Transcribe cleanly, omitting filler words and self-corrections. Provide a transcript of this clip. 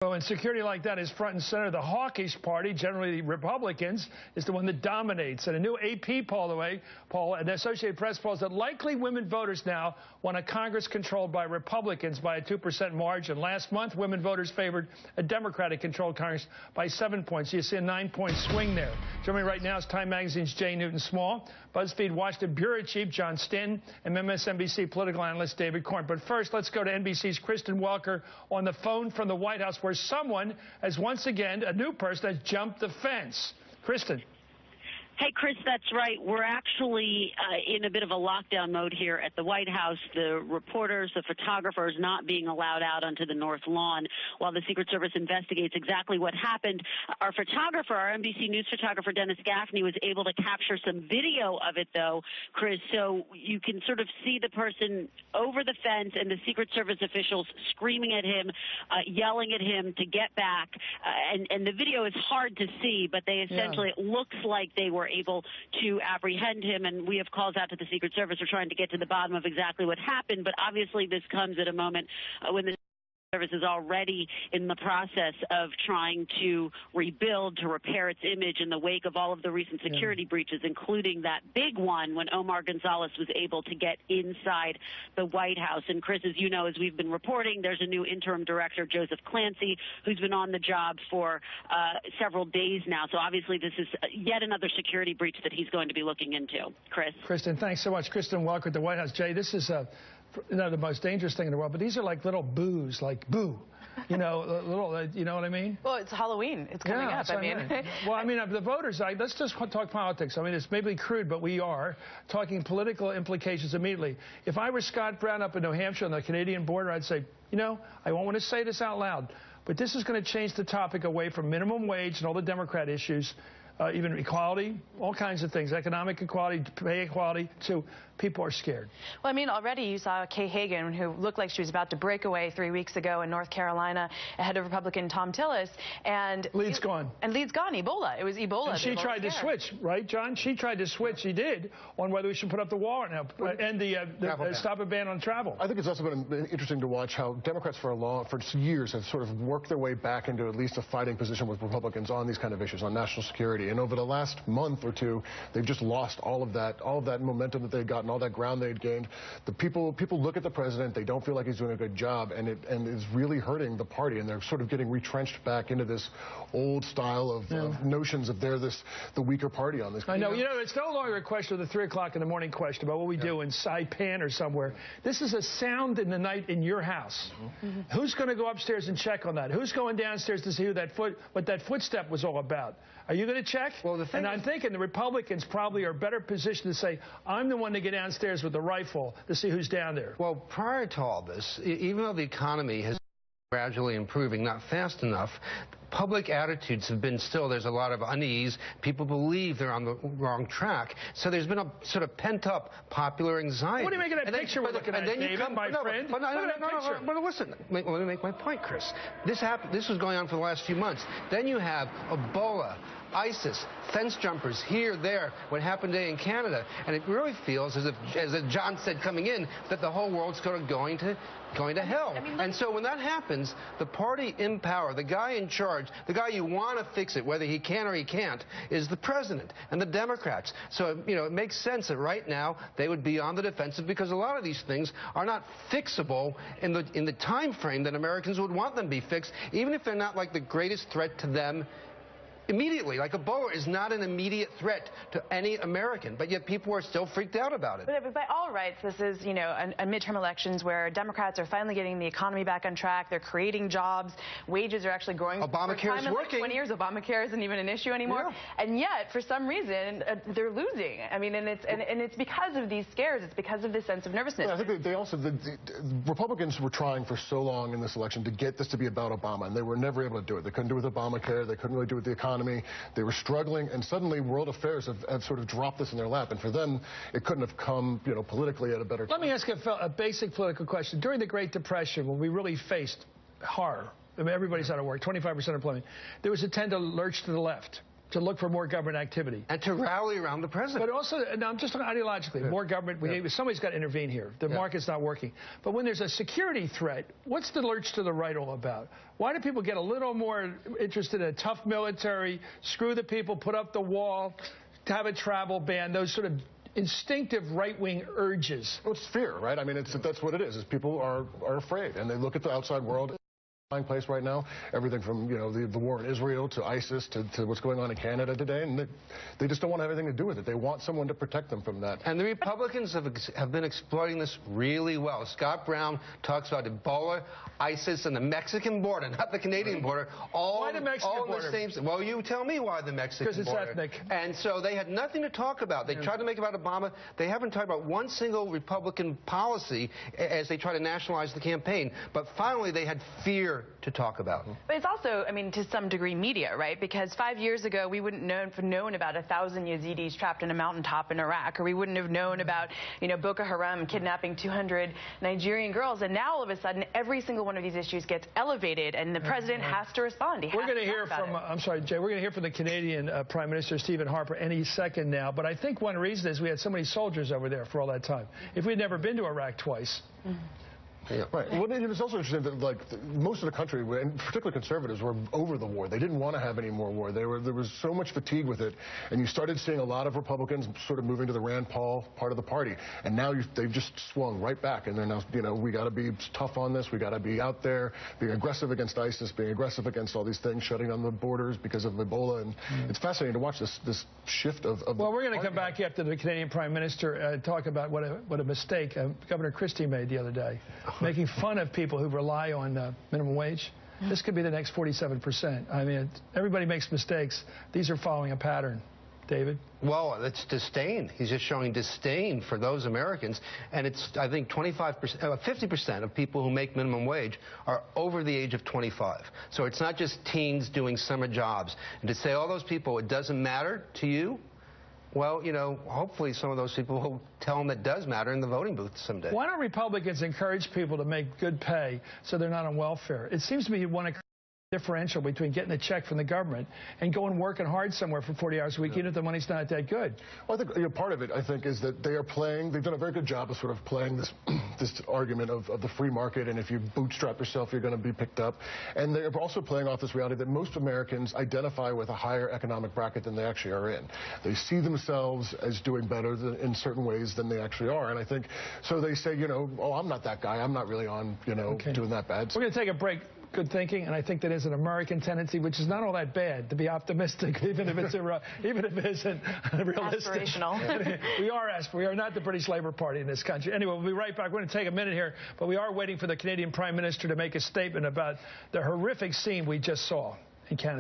Well, when security like that is front and center, the hawkish party, generally the Republicans, is the one that dominates. And a new AP poll, and the Associated Press polls that likely women voters now want a Congress controlled by Republicans by a 2% margin. Last month, women voters favored a Democratic-controlled Congress by 7 points. You see a 9-point swing there. Joining me right now is Time Magazine's Jay Newton-Small, BuzzFeed Washington Bureau Chief John Stanton, and MSNBC political analyst David Corn. But first, let's go to NBC's Kristen Welker on the phone from the White House, where someone has once again, a new person, has jumped the fence. Kristen. Hey, Chris, that's right. We're actually in a bit of a lockdown mode here at the White House. The reporters, the photographers not being allowed out onto the North Lawn while the Secret Service investigates exactly what happened. Our photographer, our NBC News photographer, Dennis Gaffney, was able to capture some video of it, though, Chris, so you can sort of see the person over the fence and the Secret Service officials screaming at him, yelling at him to get back. And the video is hard to see, but they essentially, it looks like they were able to apprehend him, and we have calls out to the Secret Service. We're trying to get to the bottom of exactly what happened, but obviously this comes at a moment when the Service is already in the process of trying to rebuild, to repair its image in the wake of all of the recent security breaches, including that big one when Omar Gonzalez was able to get inside the White House. And Chris, as you know, as we've been reporting, there's a new interim director, Joseph Clancy, who's been on the job for several days now. So obviously this is yet another security breach that he's going to be looking into. Chris. Kristen, thanks so much. Kristen Welker at the White House. Jay, this is the most dangerous thing in the world, but these are like little boos, like boo. You know, little, you know what I mean? Well, it's Halloween. It's coming up. I mean, well, I mean, the voters, let's just talk politics. I mean, it's maybe crude, but we are talking political implications immediately. If I were Scott Brown up in New Hampshire on the Canadian border, I'd say, you know, I won't want to say this out loud, but this is going to change the topic away from minimum wage and all the Democrat issues, even equality, all kinds of things, economic equality, pay equality, to people are scared. Well, I mean, already you saw Kay Hagan, who looked like she was about to break away 3 weeks ago in North Carolina ahead of Republican Tom Tillis. And lead's gone. And lead's gone. Ebola. It was Ebola. And she tried to switch, right, John? She tried to switch. She did on whether we should put up the wall or not, and the stop a ban on travel. I think it's also been interesting to watch how Democrats for years have sort of worked their way back into at least a fighting position with Republicans on these kind of issues, on national security. And over the last month or two, they've just lost all of that momentum that they'd gotten, all that ground they'd gained. The people look at the president, they don't feel like he's doing a good job, and it's really hurting the party, and they're sort of getting retrenched back into this old style of notions of they're the weaker party on this. I know, you know, it's no longer a question of the 3 o'clock in the morning question about what we do in Saipan or somewhere. This is a sound in the night in your house. Who's going to go upstairs and check on that? Who's going downstairs to see what that footstep was all about? Are you going to check? Well, and I'm thinking the Republicans probably are better positioned to say, I'm the one to get downstairs with the rifle to see who's down there. Well, prior to all this, even though the economy has gradually improving, not fast enough, public attitudes have been there's a lot of unease. People believe they're on the wrong track. So there's been a sort of pent-up popular anxiety. What do you make of that picture we're looking at, David, my friend? But listen, let me make my point, Chris. This was going on for the last few months. Then you have Ebola, ISIS, fence jumpers here, there, what happened today in Canada. And it really feels as if John said coming in, that the whole world's sort of going to hell. And so when that happens, the party in power, the guy in charge, the guy you want to fix it, whether he can or he can't, is the president and the Democrats. So, you know, it makes sense that right now they would be on the defensive because a lot of these things are not fixable in the time frame that Americans would want them to be fixed, even if they're not like the greatest threat to them immediately. Like Ebola is not an immediate threat to any American, but yet people are still freaked out about it. But by all rights, this is, you know, a midterm elections where Democrats are finally getting the economy back on track. They're creating jobs. Wages are actually growing. Obamacare is working. Like 20 years, Obamacare isn't even an issue anymore. Yeah. And yet, for some reason, they're losing. I mean, and it's because of these scares. It's because of this sense of nervousness. Yeah, I think they also, the Republicans were trying for so long in this election to get this to be about Obama, and they were never able to do it. They couldn't do it with Obamacare. They couldn't really do it with the economy. They were struggling, and suddenly world affairs have sort of dropped this in their lap. And for them, it couldn't have come, you know, politically at a better time. Let me ask a basic political question. During the Great Depression, when we really faced horror, I mean, everybody's out of work, 25% employment, there was a tend to lurch to the left. to look for more government activity. And to rally around the president. But also, now I'm just talking ideologically, more government. Somebody's got to intervene here. The market's not working. But when there's a security threat, what's the lurch to the right all about? Why do people get a little more interested in a tough military, screw the people, put up the wall, have a travel ban, those sort of instinctive right-wing urges? Well, it's fear, right? I mean, that's what it is people are afraid, and they look at the outside world. Place right now, everything from the war in Israel to ISIS to what's going on in Canada today, and they just don't want to have anything to do with it. They want someone to protect them from that. And the Republicans have been exploiting this really well. Scott Brown talks about Ebola, ISIS, and the Mexican border, not the Canadian border. Why the Mexican border? The same, well, you tell me why the Mexican border. Because it's ethnic. And so they had nothing to talk about. They tried to make it about Obama. They haven't talked about one single Republican policy as they try to nationalize the campaign. But finally, they had fear to talk about. But it's also, I mean, to some degree media, right? Because 5 years ago, we wouldn't have known about 1,000 Yazidis trapped in a mountaintop in Iraq, or we wouldn't have known about, Boko Haram kidnapping 200 Nigerian girls. And now, all of a sudden, every single one of these issues gets elevated, and the president has to respond. We're going to hear from, I'm sorry, Jay, we're going to hear from the Canadian Prime Minister, Stephen Harper, any second now. But I think one reason is we had so many soldiers over there for all that time. If we'd never been to Iraq twice. Yeah. Right. Well, it's also interesting that, most of the country, and particularly conservatives, were over the war. They didn't want to have any more war. There was so much fatigue with it, and you started seeing a lot of Republicans sort of moving to the Rand Paul part of the party. And now they've just swung right back, and they're now, we got to be tough on this. We got to be out there, being aggressive against ISIS, being aggressive against all these things, shutting down the borders because of Ebola. And it's fascinating to watch this shift of well, we're going to come back after the Canadian Prime Minister talk about what a mistake Governor Christie made the other day. Making fun of people who rely on minimum wage. This could be the next 47%. I mean, everybody makes mistakes. These are following a pattern. David? Well, it's disdain. He's just showing disdain for those Americans. And it's, I think, 50% of people who make minimum wage are over the age of 25. So it's not just teens doing summer jobs. And to say all those people, it doesn't matter to you, well, hopefully some of those people will tell them it does matter in the voting booth someday. Why don't Republicans encourage people to make good pay so they're not on welfare? It seems to me you want to differential between getting a check from the government and going working hard somewhere for 40 hours a week, even if the money's not that good. Well, I think part of it, I think, is that they've done a very good job of sort of playing this this argument of the free market, and if you bootstrap yourself, you're going to be picked up. And they're also playing off this reality that most Americans identify with a higher economic bracket than they actually are in. They see themselves as doing better in certain ways than they actually are. And I think, so they say, oh, I'm not that guy. I'm not really on, doing that bad. We're going to take a break. Good thinking, and I think that is an American tendency, which is not all that bad, to be optimistic, even if it's even if it isn't realistic. Aspirational. We are not the British Labour Party in this country. Anyway, we'll be right back. We're going to take a minute here, but we are waiting for the Canadian Prime Minister to make a statement about the horrific scene we just saw in Canada.